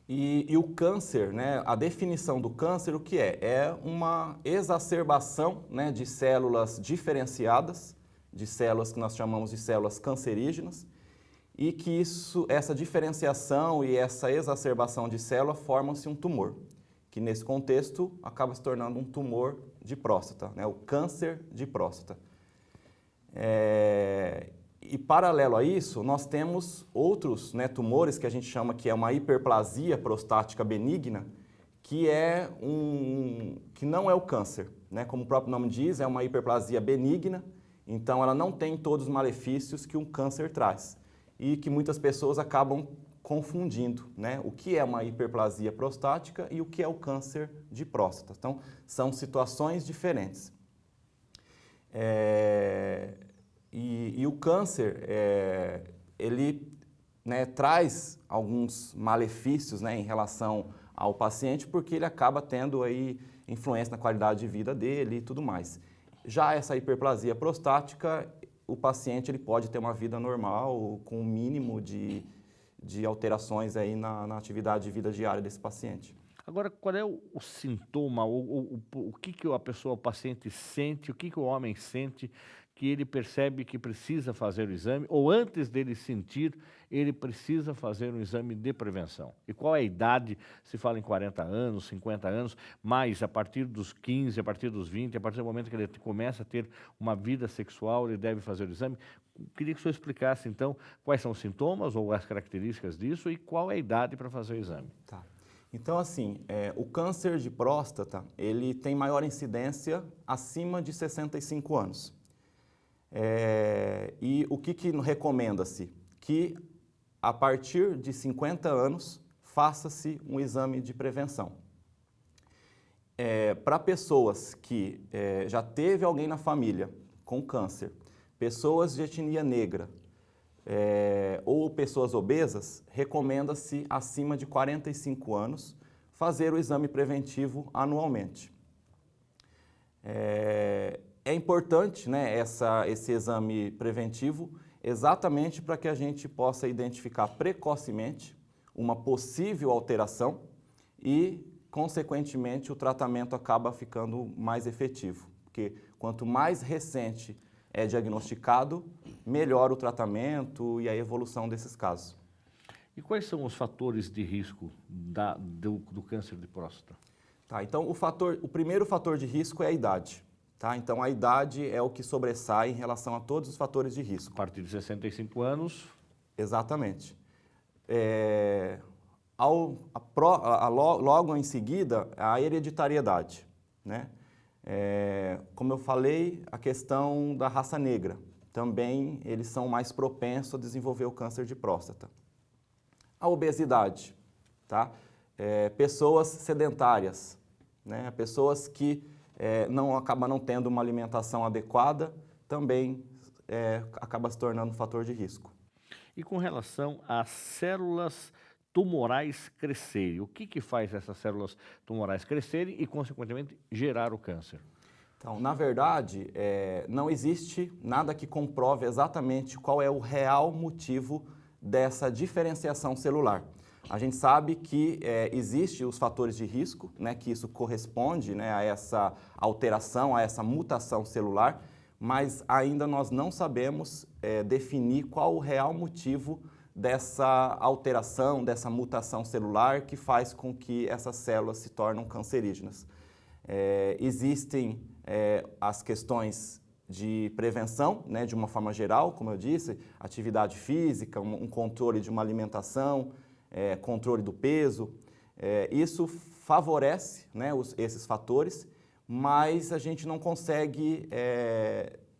E o câncer, né, a definição do câncer, o que é? É uma exacerbação, né, de células diferenciadas, de células que nós chamamos de células cancerígenas, e que essa diferenciação e essa exacerbação de célula formam-se um tumor, que nesse contexto acaba se tornando um tumor de próstata, né, o câncer de próstata. E paralelo a isso, nós temos outros, né, tumores que a gente chama que é uma hiperplasia prostática benigna, que não é o câncer, né? Como o próprio nome diz, é uma hiperplasia benigna, então ela não tem todos os malefícios que um câncer traz e que muitas pessoas acabam confundindo, né? O que é uma hiperplasia prostática e o que é o câncer de próstata. Então, são situações diferentes. E o câncer, ele, né, traz alguns malefícios, né, em relação ao paciente, porque ele acaba tendo aí influência na qualidade de vida dele e tudo mais. Já essa hiperplasia prostática, o paciente ele pode ter uma vida normal, com o mínimo de alterações aí na atividade de vida diária desse paciente. Agora, qual é o sintoma, o que o paciente sente, o que o homem sente que ele percebe que precisa fazer o exame, ou antes dele sentir, ele precisa fazer um exame de prevenção? E qual é a idade? Se fala em 40 anos, 50 anos, mas a partir dos 15, a partir dos 20, a partir do momento que ele começa a ter uma vida sexual, ele deve fazer o exame. Queria que o senhor explicasse, então, quais são os sintomas ou as características disso e qual é a idade para fazer o exame. Tá. Então, assim, o câncer de próstata, ele tem maior incidência acima de 65 anos. E o que recomenda-se? Que a partir de 50 anos faça-se um exame de prevenção. Para pessoas que já teve alguém na família com câncer, pessoas de etnia negra ou pessoas obesas, recomenda-se acima de 45 anos fazer o exame preventivo anualmente. É importante, né, esse exame preventivo exatamente para que a gente possa identificar precocemente uma possível alteração e, consequentemente, o tratamento acaba ficando mais efetivo. Porque quanto mais recente é diagnosticado, melhor o tratamento e a evolução desses casos. E quais são os fatores de risco do câncer de próstata? Tá, então, o primeiro fator de risco é a idade. Tá? Então, a idade é o que sobressai em relação a todos os fatores de risco. A partir de 65 anos? Exatamente. Logo em seguida, a hereditariedade, né? Como eu falei, a questão da raça negra. Também eles são mais propensos a desenvolver o câncer de próstata. A obesidade, tá? Pessoas sedentárias, né? Pessoas que acabam não tendo uma alimentação adequada, também acaba se tornando um fator de risco. E com relação às células tumorais crescerem, o que faz essas células tumorais crescerem e, consequentemente, gerar o câncer? Então, na verdade, não existe nada que comprove exatamente qual é o real motivo dessa diferenciação celular. A gente sabe que existem os fatores de risco, né, que isso corresponde, né, a essa alteração, a essa mutação celular, mas ainda nós não sabemos definir qual o real motivo dessa alteração, dessa mutação celular que faz com que essas células se tornem cancerígenas. Existem as questões de prevenção, né, de uma forma geral, como eu disse, atividade física, um controle de uma alimentação, controle do peso. Isso favorece, né, esses fatores, mas a gente não consegue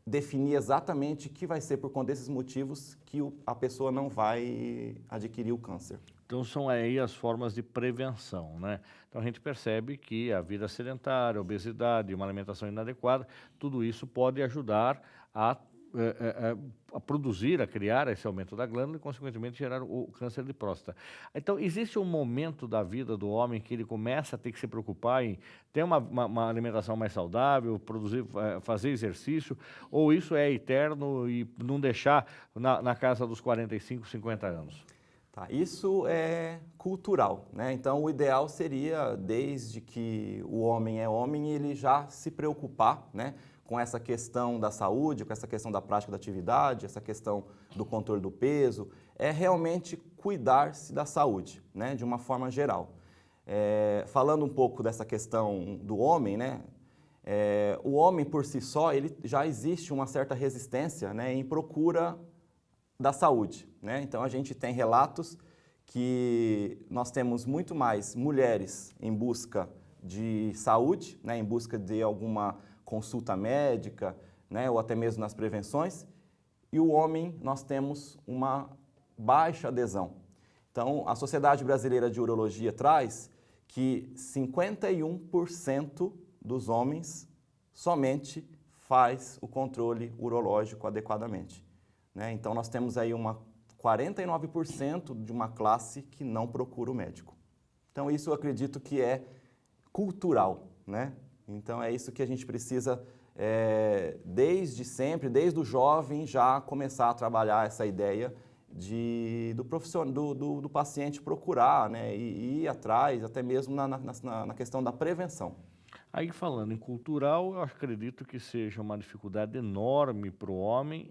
definir exatamente que vai ser por conta desses motivos que a pessoa não vai adquirir o câncer. Então, são aí as formas de prevenção, né? Então, a gente percebe que a vida sedentária, a obesidade, uma alimentação inadequada, tudo isso pode ajudar a produzir, a criar esse aumento da glândula e, consequentemente, gerar o câncer de próstata. Então, existe um momento da vida do homem que ele começa a ter que se preocupar em ter uma alimentação mais saudável, fazer exercício, ou isso é eterno e não deixar na casa dos 45, 50 anos? Tá, isso é cultural, né? Então, o ideal seria, desde que o homem é homem, ele já se preocupar, né, com essa questão da saúde, com essa questão da prática da atividade, essa questão do controle do peso, é realmente cuidar-se da saúde, né, de uma forma geral. Falando um pouco dessa questão do homem, né, o homem por si só, ele já existe uma certa resistência, né, em procura da saúde, né? Então, a gente tem relatos que nós temos muito mais mulheres em busca de saúde, né, em busca de alguma consulta médica, né, ou até mesmo nas prevenções, e o homem, nós temos uma baixa adesão. Então, a Sociedade Brasileira de Urologia traz que 51% dos homens somente faz o controle urológico adequadamente, né? Então, nós temos aí 49% de uma classe que não procura o médico. Então, isso eu acredito que é cultural, né? Então, é isso que a gente precisa, desde sempre, desde o jovem, já começar a trabalhar essa ideia do paciente procurar, né, e ir atrás, até mesmo na questão da prevenção. Aí, falando em cultural, eu acredito que seja uma dificuldade enorme para o homem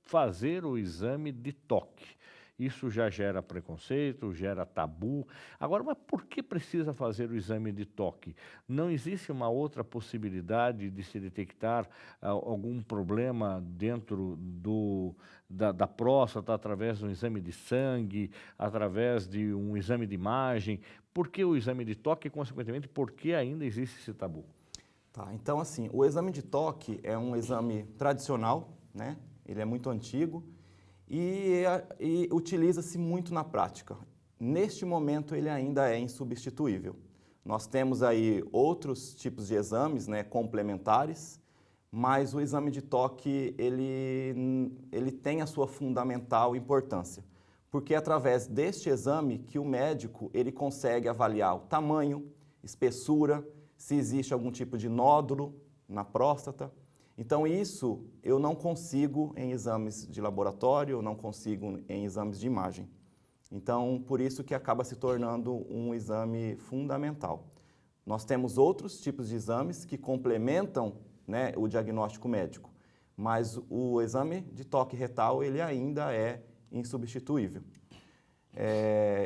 fazer o exame de toque. Isso já gera preconceito, gera tabu. Agora, mas por que precisa fazer o exame de toque? Não existe uma outra possibilidade de se detectar algum problema dentro da próstata através de um exame de sangue, através de um exame de imagem? Por que o exame de toque e, consequentemente, por que ainda existe esse tabu? Tá, então, assim, o exame de toque é um exame tradicional, né? ele é muito antigo e utiliza-se muito na prática. Neste momento, ele ainda é insubstituível. Nós temos aí outros tipos de exames, né, complementares, mas o exame de toque, ele tem a sua fundamental importância, porque é através deste exame que o médico ele consegue avaliar o tamanho, espessura, se existe algum tipo de nódulo na próstata. Então, isso eu não consigo em exames de laboratório, eu não consigo em exames de imagem. Então, por isso que acaba se tornando um exame fundamental. Nós temos outros tipos de exames que complementam, né, o diagnóstico médico, mas o exame de toque retal ele ainda é insubstituível.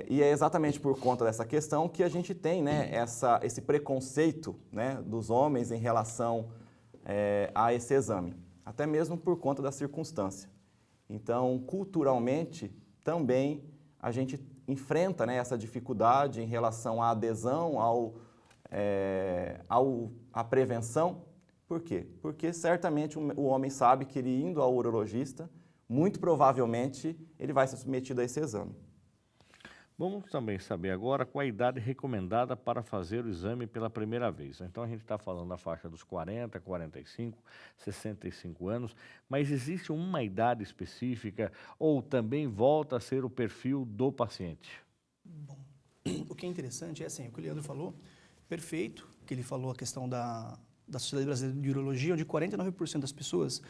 E é exatamente por conta dessa questão que a gente tem, né, esse preconceito, né, dos homens em relação a esse exame, até mesmo por conta da circunstância. Então, culturalmente, também a gente enfrenta, né, essa dificuldade em relação à adesão à prevenção. Por quê? Porque certamente o homem sabe que ele indo ao urologista, muito provavelmente ele vai ser submetido a esse exame. Vamos também saber agora qual a idade recomendada para fazer o exame pela primeira vez. Então, a gente está falando da faixa dos 40, 45, 65 anos, mas existe uma idade específica ou também volta a ser o perfil do paciente? Bom, o que é interessante é assim, o que o Leandro falou, perfeito, que ele falou a questão da Sociedade Brasileira de Urologia, onde 49% das pessoas,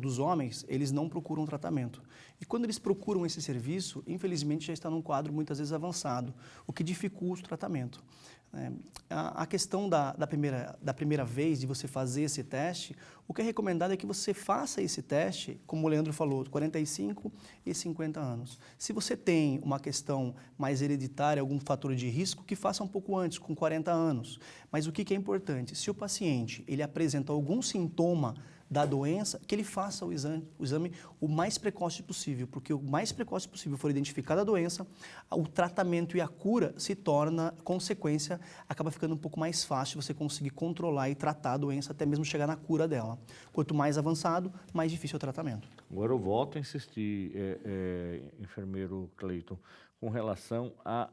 dos homens, eles não procuram tratamento. E quando eles procuram esse serviço, infelizmente já está num quadro muitas vezes avançado, o que dificulta o tratamento. A questão da primeira vez de você fazer esse teste, o que é recomendado é que você faça esse teste, como o Leandro falou, 45 e 50 anos. Se você tem uma questão mais hereditária, algum fator de risco, que faça um pouco antes, com 40 anos. Mas o que é importante? Se o paciente ele apresenta algum sintoma da doença, que ele faça o exame o mais precoce possível, porque o mais precoce possível for identificada a doença, o tratamento e a cura se torna consequência, acaba ficando um pouco mais fácil você conseguir controlar e tratar a doença, até mesmo chegar na cura dela. Quanto mais avançado, mais difícil é o tratamento. Agora eu volto a insistir, enfermeiro Cleiton, com relação a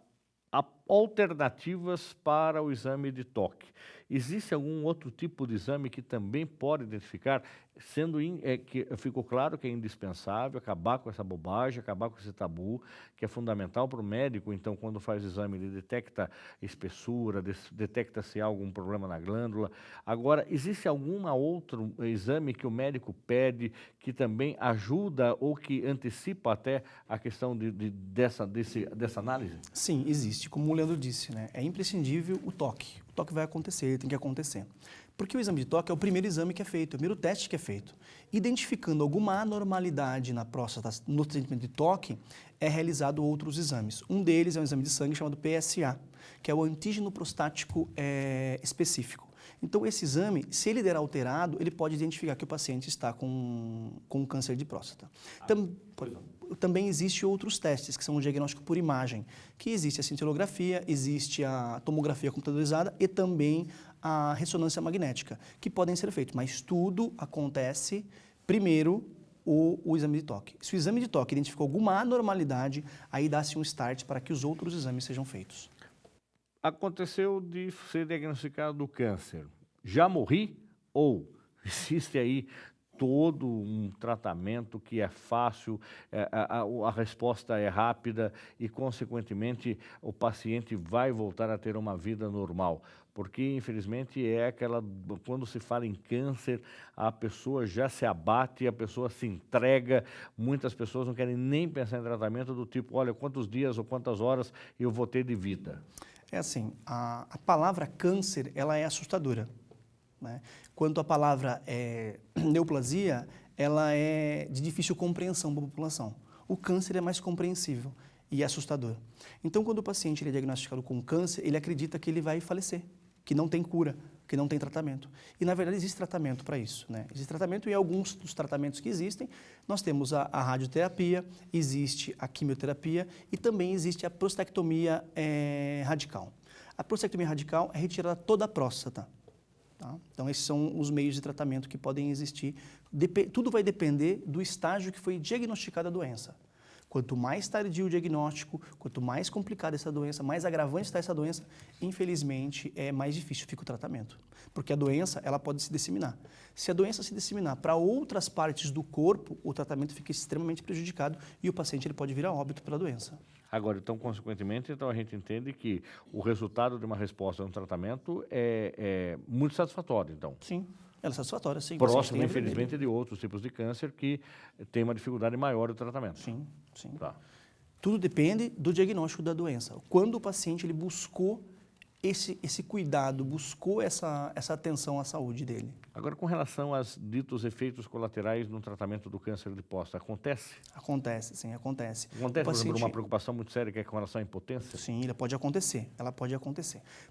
alternativas para o exame de toque. Existe algum outro tipo de exame que também pode identificar, sendo que ficou claro que é indispensável acabar com essa bobagem, acabar com esse tabu, que é fundamental para o médico, então, quando faz o exame, ele detecta espessura, detecta se há algum problema na glândula. Agora, existe algum outro exame que o médico pede, que também ajuda ou que antecipa até a questão dessa análise? Sim, existe. Como o Leandro disse, né? É imprescindível o toque. O toque vai acontecer, tem que acontecer. Porque o exame de toque é o primeiro exame que é feito, é o primeiro teste que é feito. Identificando alguma anormalidade na próstata no tratamento de toque, é realizado outros exames. Um deles é um exame de sangue chamado PSA, que é o antígeno prostático específico. Então, esse exame, se ele der alterado, ele pode identificar que o paciente está com câncer de próstata. Também existem outros testes, que são o diagnóstico por imagem, que existe a cintilografia, existe a tomografia computadorizada e também a ressonância magnética, que podem ser feitos, mas tudo acontece primeiro o exame de toque. Se o exame de toque identificou alguma anormalidade, aí dá-se um start para que os outros exames sejam feitos. Aconteceu de ser diagnosticado do câncer. Já morri? Ou existe aí todo um tratamento que é fácil, a resposta é rápida e, consequentemente, o paciente vai voltar a ter uma vida normal? Porque, infelizmente, quando se fala em câncer, a pessoa já se abate, a pessoa se entrega, muitas pessoas não querem nem pensar em tratamento do tipo, olha, quantos dias ou quantas horas eu vou ter de vida? É assim, a palavra câncer, ela é assustadora, né? Quanto a palavra neoplasia, ela é de difícil compreensão para a população. O câncer é mais compreensível e assustador. Então, quando o paciente ele é diagnosticado com câncer, ele acredita que ele vai falecer, que não tem cura, que não tem tratamento. E, na verdade, existe tratamento para isso, né? Existe tratamento e alguns dos tratamentos que existem, nós temos a radioterapia, existe a quimioterapia e também existe a prostatectomia radical. A prostatectomia radical é retirar toda a próstata. Tá? Então, esses são os meios de tratamento que podem existir. Tudo vai depender do estágio que foi diagnosticada a doença. Quanto mais tardio o diagnóstico, quanto mais complicada essa doença, mais agravante está essa doença, infelizmente, é mais difícil fica o tratamento. Porque a doença, ela pode se disseminar. Se a doença se disseminar para outras partes do corpo, o tratamento fica extremamente prejudicado e o paciente ele pode vir a óbito pela doença. Agora, então, consequentemente, então a gente entende que o resultado de uma resposta a um tratamento é muito satisfatório, então. Sim, ela é satisfatória, sim. Próximo, infelizmente, de outros tipos de câncer que têm uma dificuldade maior do tratamento. Sim, sim. Tá. Tudo depende do diagnóstico da doença. Quando o paciente ele buscou esse cuidado, buscou essa atenção à saúde dele. Agora, com relação aos ditos efeitos colaterais no tratamento do câncer de próstata, acontece? Acontece, sim, acontece. Acontece, por exemplo, uma preocupação muito séria que é com relação à impotência? Sim, ela pode acontecer.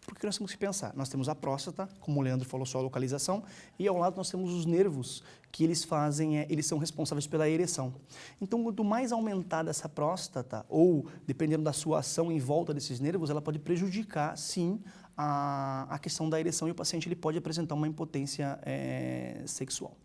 Porque nós temos que pensar, nós temos a próstata, como o Leandro falou, só a localização, e ao lado nós temos os nervos que eles são responsáveis pela ereção. Então, quanto mais aumentada essa próstata, ou dependendo da sua ação em volta desses nervos, ela pode prejudicar, sim, a questão da ereção e o paciente ele pode apresentar uma impotência sexual.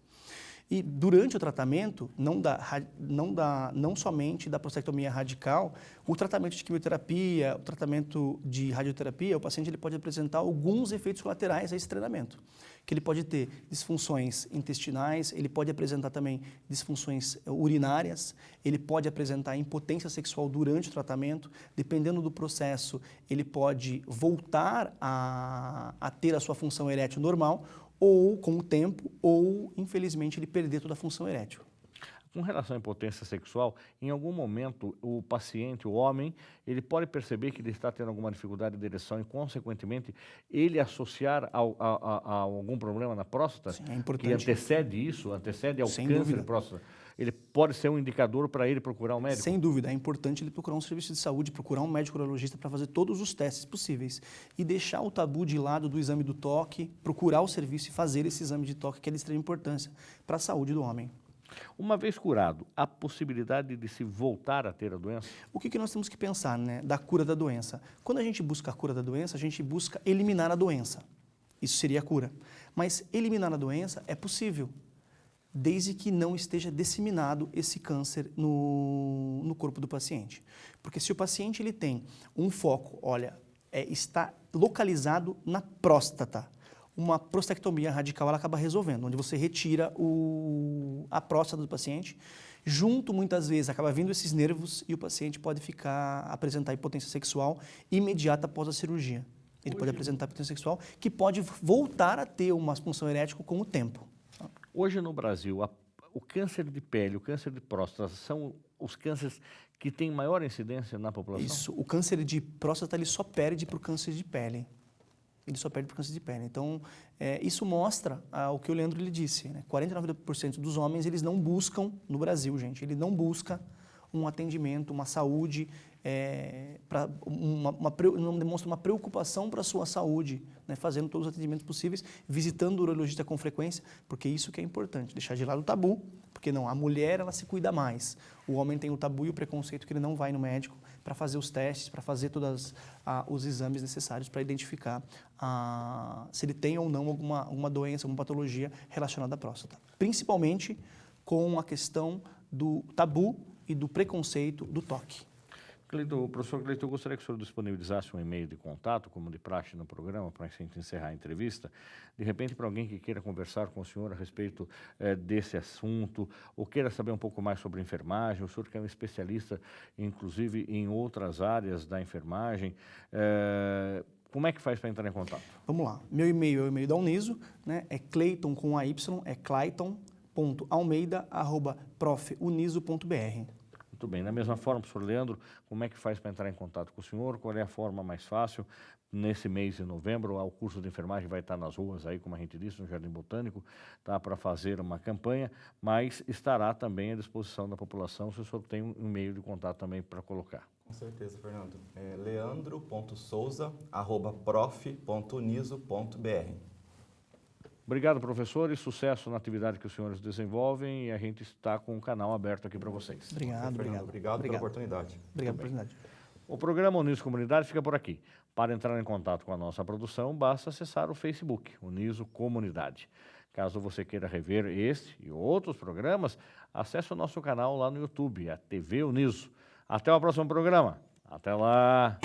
E durante o tratamento, não somente da prostatectomia radical, o tratamento de quimioterapia, o tratamento de radioterapia, o paciente ele pode apresentar alguns efeitos colaterais a esse treinamento, que ele pode ter disfunções intestinais, ele pode apresentar também disfunções urinárias, ele pode apresentar impotência sexual durante o tratamento, dependendo do processo, ele pode voltar a ter a sua função erétil normal, ou com o tempo, ou, infelizmente, ele perder toda a função erétil. Com relação à impotência sexual, em algum momento o paciente, o homem, ele pode perceber que ele está tendo alguma dificuldade de ereção e, consequentemente, ele associar a algum problema na próstata? Sim, é importante. Que antecede ao Sem câncer dúvida. de próstata. Ele pode ser um indicador para ele procurar um médico? Sem dúvida, é importante ele procurar um serviço de saúde, procurar um médico urologista para fazer todos os testes possíveis e deixar o tabu de lado do exame do toque, procurar o serviço e fazer esse exame de toque, que é de extrema importância para a saúde do homem. Uma vez curado, há possibilidade de se voltar a ter a doença? O que nós temos que pensar, né, da cura da doença? Quando a gente busca a cura da doença, a gente busca eliminar a doença. Isso seria a cura. Mas eliminar a doença é possível, desde que não esteja disseminado esse câncer no corpo do paciente. Porque se o paciente ele tem um foco, está localizado na próstata, uma prostatectomia radical ela acaba resolvendo, onde você retira a próstata do paciente, junto muitas vezes acaba vindo esses nervos e o paciente pode apresentar impotência sexual imediata após a cirurgia. Ele pode apresentar impotência sexual que pode voltar a ter uma função erétil com o tempo. Hoje no Brasil, o câncer de pele, o câncer de próstata são os cânceres que têm maior incidência na população? Isso, o câncer de próstata ele só perde para o câncer de pele. Então, isso mostra o que o Leandro lhe disse. Né? 49% dos homens, eles não buscam, no Brasil, gente, ele não busca um atendimento, uma saúde, não demonstra uma preocupação para a sua saúde, né? Fazendo todos os atendimentos possíveis, visitando o urologista com frequência, porque isso que é importante, deixar de lado o tabu, porque não, a mulher ela se cuida mais, o homem tem o tabu e o preconceito que ele não vai no médico para fazer os testes, para fazer todos os exames necessários para identificar se ele tem ou não alguma doença, alguma patologia relacionada à próstata. Principalmente com a questão do tabu e do preconceito do toque. Professor Cleiton, eu gostaria que o senhor disponibilizasse um e-mail de contato, como de praxe no programa, para a gente encerrar a entrevista. De repente, para alguém que queira conversar com o senhor a respeito desse assunto, ou queira saber um pouco mais sobre enfermagem, o senhor que é um especialista, inclusive, em outras áreas da enfermagem, como é que faz para entrar em contato? Vamos lá. Meu e-mail é o e-mail da Uniso, né? É Cleiton com AY, é clayton.almeida@profuniso.br. Muito bem. Da mesma forma, professor Leandro, como é que faz para entrar em contato com o senhor? Qual é a forma mais fácil? Nesse mês de novembro, o curso de enfermagem vai estar nas ruas, aí, como a gente disse, no Jardim Botânico, tá, para fazer uma campanha, mas estará também à disposição da população, se o senhor tem um e-mail de contato também para colocar. Com certeza, Fernando. É leandro.souza@prof.uniso.br. Obrigado, professor, e sucesso na atividade que os senhores desenvolvem, e a gente está com o canal aberto aqui para vocês. Obrigado. Obrigado pela oportunidade. Obrigado pela oportunidade. O programa Uniso Comunidade fica por aqui. Para entrar em contato com a nossa produção, basta acessar o Facebook, Uniso Comunidade. Caso você queira rever este e outros programas, acesse o nosso canal lá no YouTube, a TV Uniso. Até o próximo programa. Até lá!